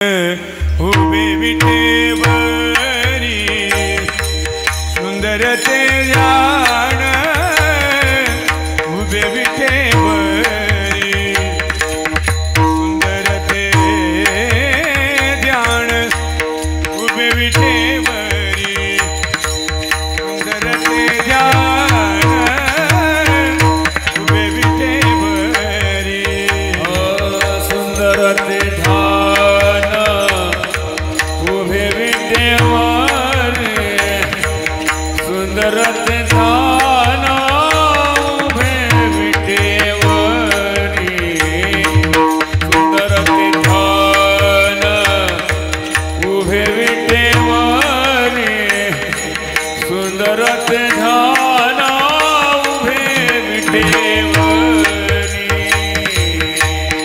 उभे विटेवरी सुंदर ते ध्यान उभे विटेवरी सुंदर ते ध्यान उभे विटेवरी सुंदर ते ध्यान उभे विटेवरी सुंदर ते ध्यान उभे विटेवरी सुंदर ते ध्यान उभे विटेवरी सुंदर ते ध्यान उभे विटेवरी सुंदर ते ध्यान उभे विटेवरी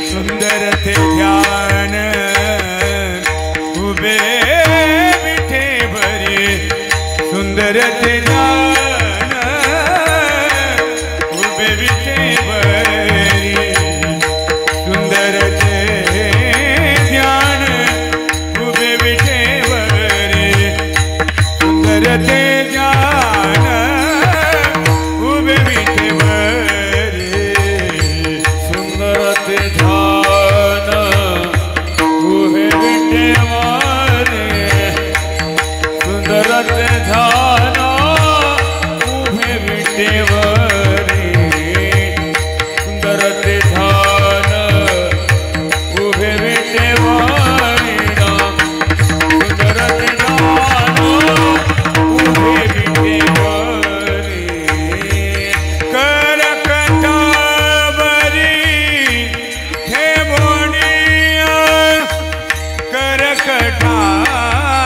सुंदर ते ध्यान उभे विटेवरी सुंदर ते ध्यान उभे विटेवरी सुंदर ते ध्यान उभे विटेवरी सुंदर ते ध्यान उभे विटेवरी सुंदर ते ध्यान उभे विटेवरी सुंदर ते ध्यान उभे विटेवरी सुंदर ते ध्यान उभे विटेवरी सुंदर ते ध्यान उभे विटेवरी कर कटावरी हे बोनिया कर कटावरी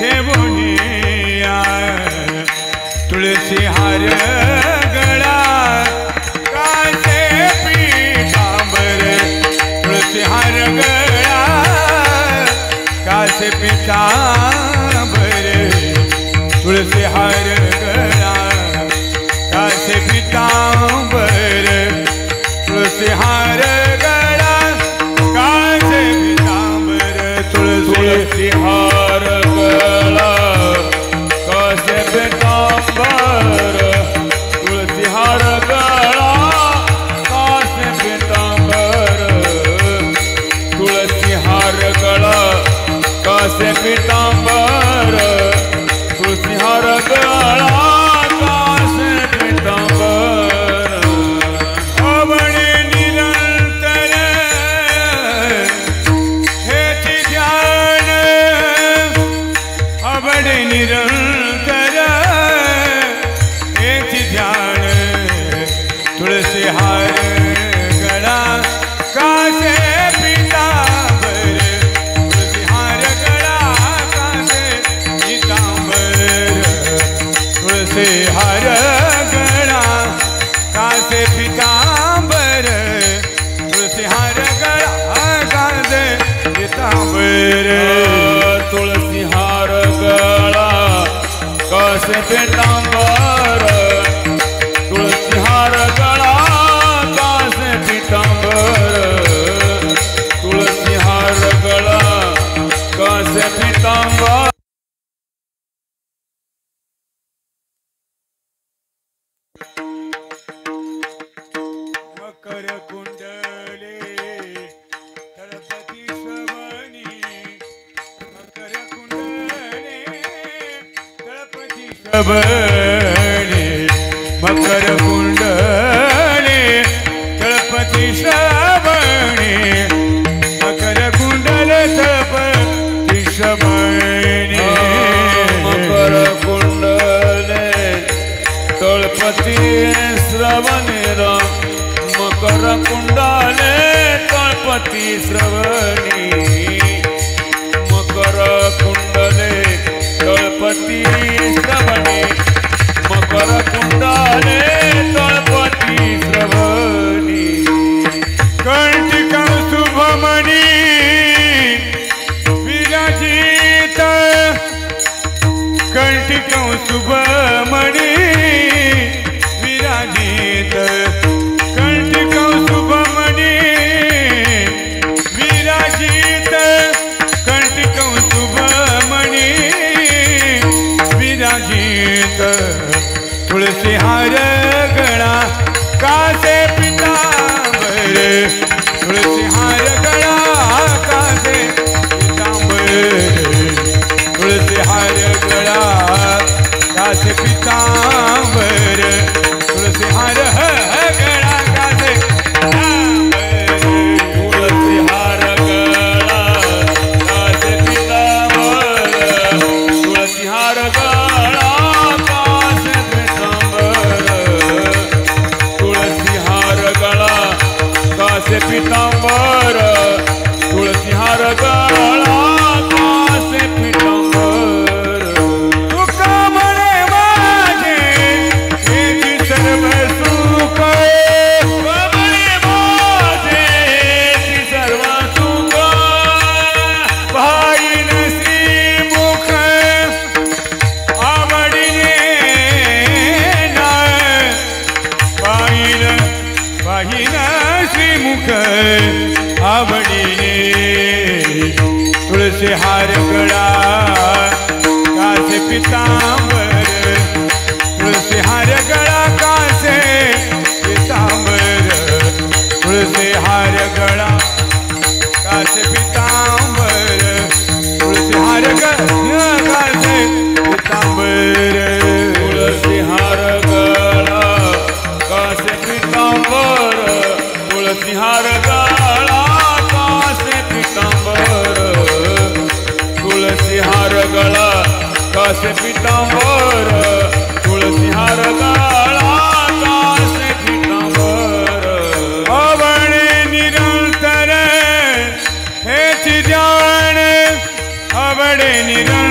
हे बोनिया तुलसी हार गळा कासे पीतांबर तुलसी हार गळा कासे पीतांबर तुलसी हार गळा कासे पीतांबर तुलसी हार गळा कासे पीतांबर तुलसी हार गळा कासे पीतांबर तुलसी हार गळा कासे पीतांबर तुलसी हार गळा कासे पीतांबर तुलसी हार गळा कासे पीतांबर अवणे निरंतर हेची ध्यान अवणे निरंतर हेची ध्यान तुळसी हार गळा कासे पीतांबर तुळसी हार गळा कासे पीतांबर तुळसी हार गळा कासे पीतांबर तुळसी हार गळा कासे पीतांबर तुलसी हार गळा कासे पीतांबर तुलसी हार गळा कासे पीतांबर तुलसी हार गळा कासे पीतांबर मकर कुंडले तळपती श्रवणी मकर कुंडले तळपती श्रवणी मकर कुंडले तळपती श्रवणी मकर कुंडल तळपती श्रवणी मकर कुंडले तळपती श्रवणे मकर कुंडले तळपती श्रवणी मकर कुंडले तळपती श्रवणे मकर कुंडले तळपती श्रवणी कंटिका शुभमणी विराजित कंटिका शुभमणी विराजित कंटिका शुभमणी विराजित तुळसी हार गळा कासे पितांबर तुळसी हार गळा कासे पितांबर तुळसी हार गळा कासे पितांबर तुळसी हार गळा कासे तुळसी हार गळा कासे पितांबर तुळसी हार गळा कासे पितांबर तुळसी हार गळा कासे पितांबर तुळसी हार गळा कासे पितांबर तुका म्हणे माझे हेची सर्व सुख म्हणे माझे ती सर्व सुख पाहिन श्रीमुख आवडीने ना पाहिन श्रीमुख आवडीने तुळसी हार गळा कासे पितांबर तुळसी हार गळा कासे पितांबर तुळसी हार गळा कासे पितांबर तुळसी हार गळा कासे पितांबर तुळसी हार गळा कासे पितांबर तुळसी हार गळा कासे पितांबर तुळसी हार गळा कासे पितांबर तुळसी हार गळा कासे पितांबर आवडे निरंतर हेची जाण आवडे निरंतर